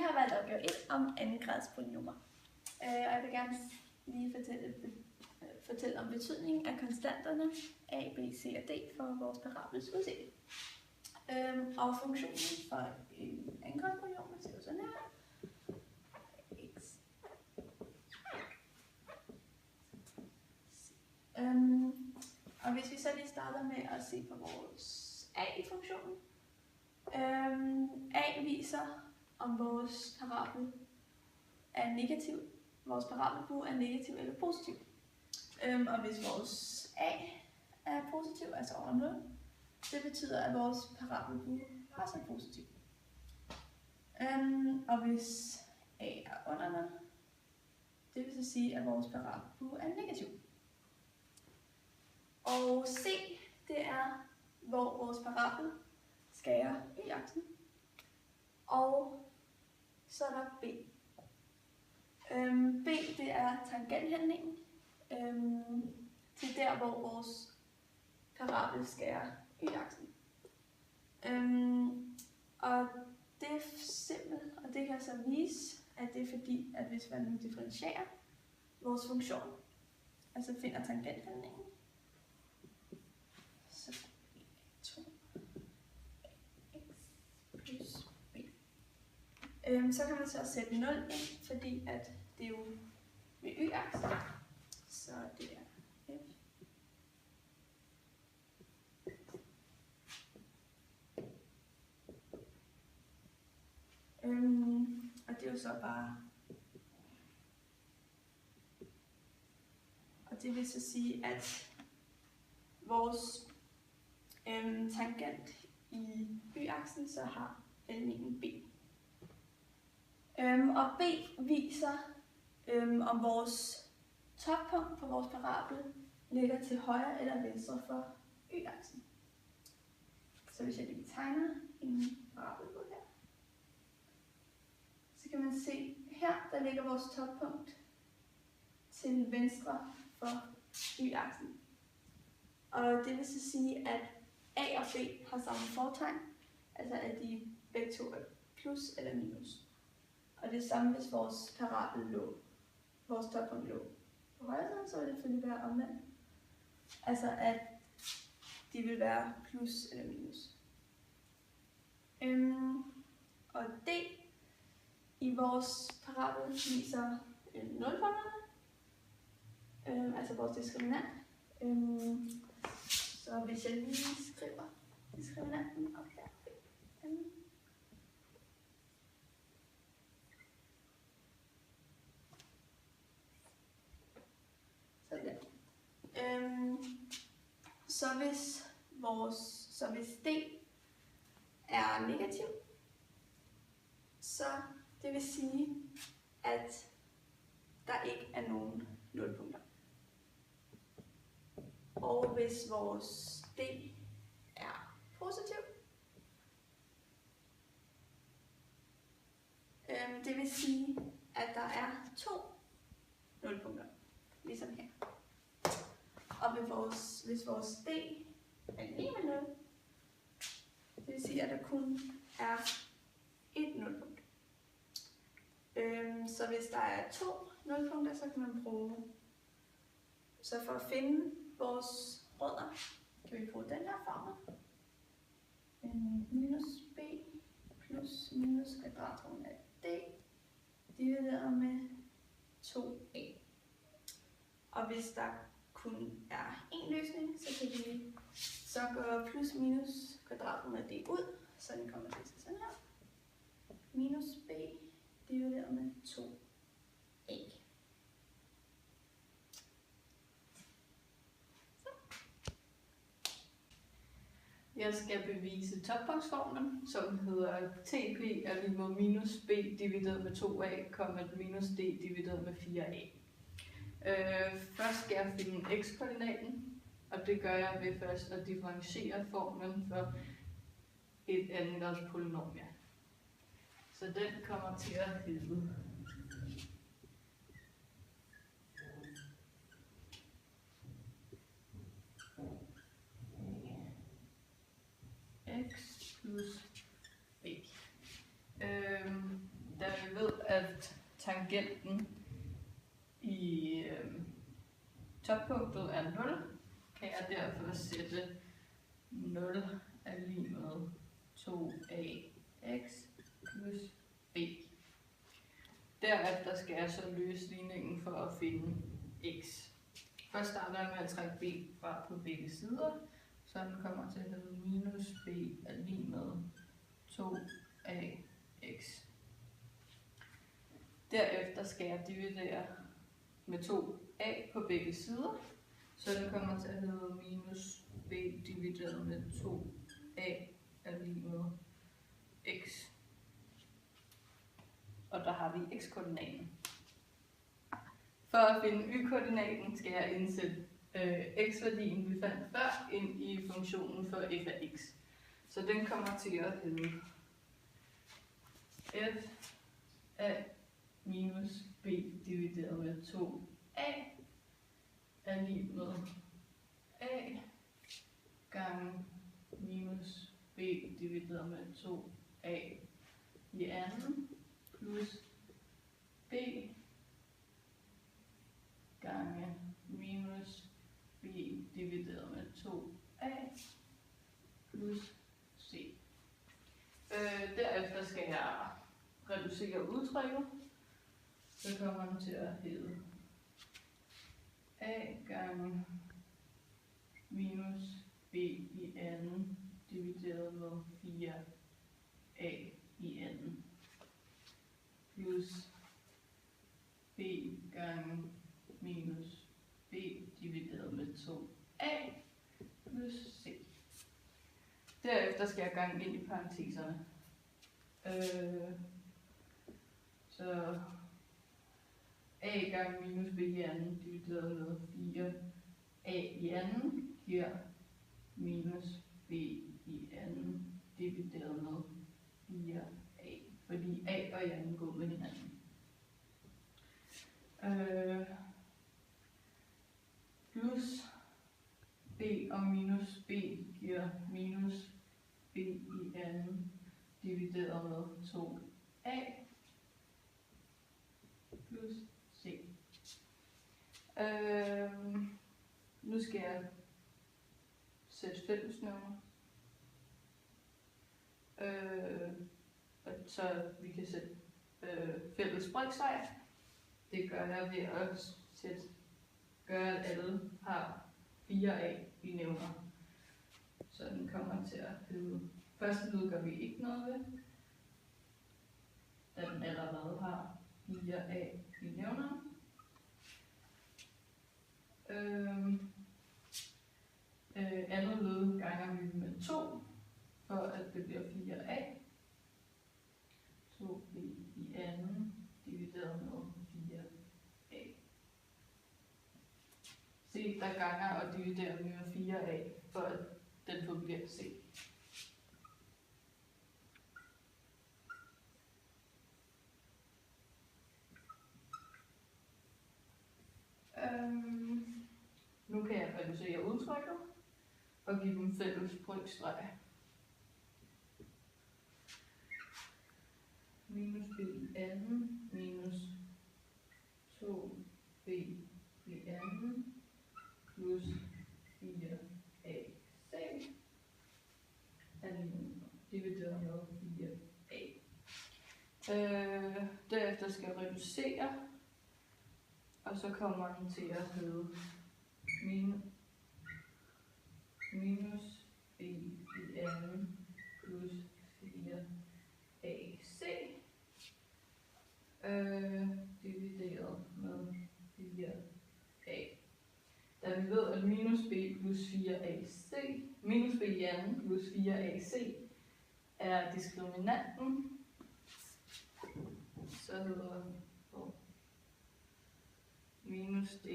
har valgt opgave 1 om andengradspolynomer. Og jeg vil gerne lige fortælle om betydningen af konstanterne A, B, C og D for vores parabels udseende. Og funktionen for en andengradspolynom ser sådan her. X. Og hvis vi så lige starter med at se på vores A-funktionen. A viser, om vores parabel er negativ. Vores parabelbue er negativ eller positiv. Og hvis vores A er positiv, altså over 0, det betyder, at vores parabelbue også er positiv. Og hvis A er under 0, det vil så sige, at vores parabelbue er negativ. Og C, det er, hvor vores parabel skærer y-aksen. Og så er der B. B, det er tangenthandlingen til der, hvor vores parabel skærer y-aksen. Og det er simpelt, og det kan så vise, at det er fordi, at hvis man differentierer vores funktion, altså finder tangenthandlingen, så så kan man så sætte 0 ind, fordi at det er jo med y-aksen, så det er f. Og det er jo så bare, og det vil så sige, at vores tangent i y-aksen så har elementen b. Og B viser, om vores toppunkt på vores parabel ligger til højre eller venstre for y-aksen. Så hvis jeg lige tegner en parabelbue her, så kan man se, her der ligger vores toppunkt til venstre for y-aksen. Og det vil så sige, at A og B har samme fortegn, altså at de begge to er plus eller minus. Og det samme, hvis vores parabel lå, vores toppunkt lå på højre side, så vil det selvfølgelig være omvendt. Altså at de vil være plus eller minus. Og D i vores parabel viser 0-punkterne, altså vores diskriminant. Så hvis jeg lige skriver diskriminanten op her. Så hvis D er negativ, så det vil sige, at der ikke er nogen nulpunkter. Og hvis vores D er positiv, det vil sige, at der er 2 nulpunkter, ligesom her. Og hvis vores D er lige med 0, det vil sige, at der kun er 1 nulpunkt. Så hvis der er 2 nulpunkter, så kan man bruge, så for at finde vores rødder, kan vi bruge den her formel. Minus b plus minus kvadratroden af d divideret med 2a. Og hvis der kun er én løsning, så kan vi så gå plus minus kvadratroden af d ud, så den kommer til sådan her. Minus b divideret med 2a. Jeg skal bevise toppunktsformlen, som hedder TP er lige med minus b divideret med 2a, minus d divideret med 4a. Først skal jeg finde x-koordinaten, og det gør jeg ved først at differentiere formlen for et andengrads polynom. Så den kommer til at hedde x plus b. Da tangenten i toppunktet er 0, kan jeg derfor sætte 0 er lig med 2ax plus b. Derefter skal jeg så løse ligningen for at finde x. Først starter jeg med at trække b fra på begge sider, så den kommer til at hedde minus b er lig med 2ax. Derefter skal jeg dividere med 2a på begge sider, så den kommer til at hedde minus b divideret med 2a er lig med x. Og der har vi x-koordinaten. For at finde y-koordinaten skal jeg indsætte x-værdien, vi fandt før, ind i funktionen for f af x. Så den kommer til at hedde f af minus b divideret med 2a er lig med a gange minus b divideret med 2a i anden plus b gange minus b divideret med 2a plus c. Derefter skal jeg reducere udtrykket. Så kommer den til at hedde a gange minus b i anden divideret med 4a i anden plus b gange minus b divideret med 2a plus c. Derefter skal jeg gange ind i parenteserne. Så a gange minus b i anden divideret med 4a i anden giver minus b i anden divideret med 4a, fordi a og i anden går med hinanden. Plus b og minus b giver minus b i anden divideret med 2a plus c. Nu skal jeg sætte fællesnævner, så vi kan sætte fælles brøkstreg. Det gør jeg ved at gøre, at alle har 4a vi nævner. Så den kommer til at hedde, første led gør vi ikke noget ved, da den allerede har 4a vi nævner. Andet led ganger vi med 2, for at det bliver 4a. 2b i anden divideret med 4a. Se, der ganger og dividerer vi med 4a, for at den forbliver c. Nu kan jeg reducere udtrykket og give dem fælles brøkstreg. Minus b i anden minus 2b i anden plus 4ac er divideret med 4a. Derefter skal jeg reducere, og så kommer den til at hedde minus b i anden plus 4ac divideret med 4a. Da vi ved, at minus b plus 4ac, minus b i anden plus 4ac er diskriminanten, så hedder minus d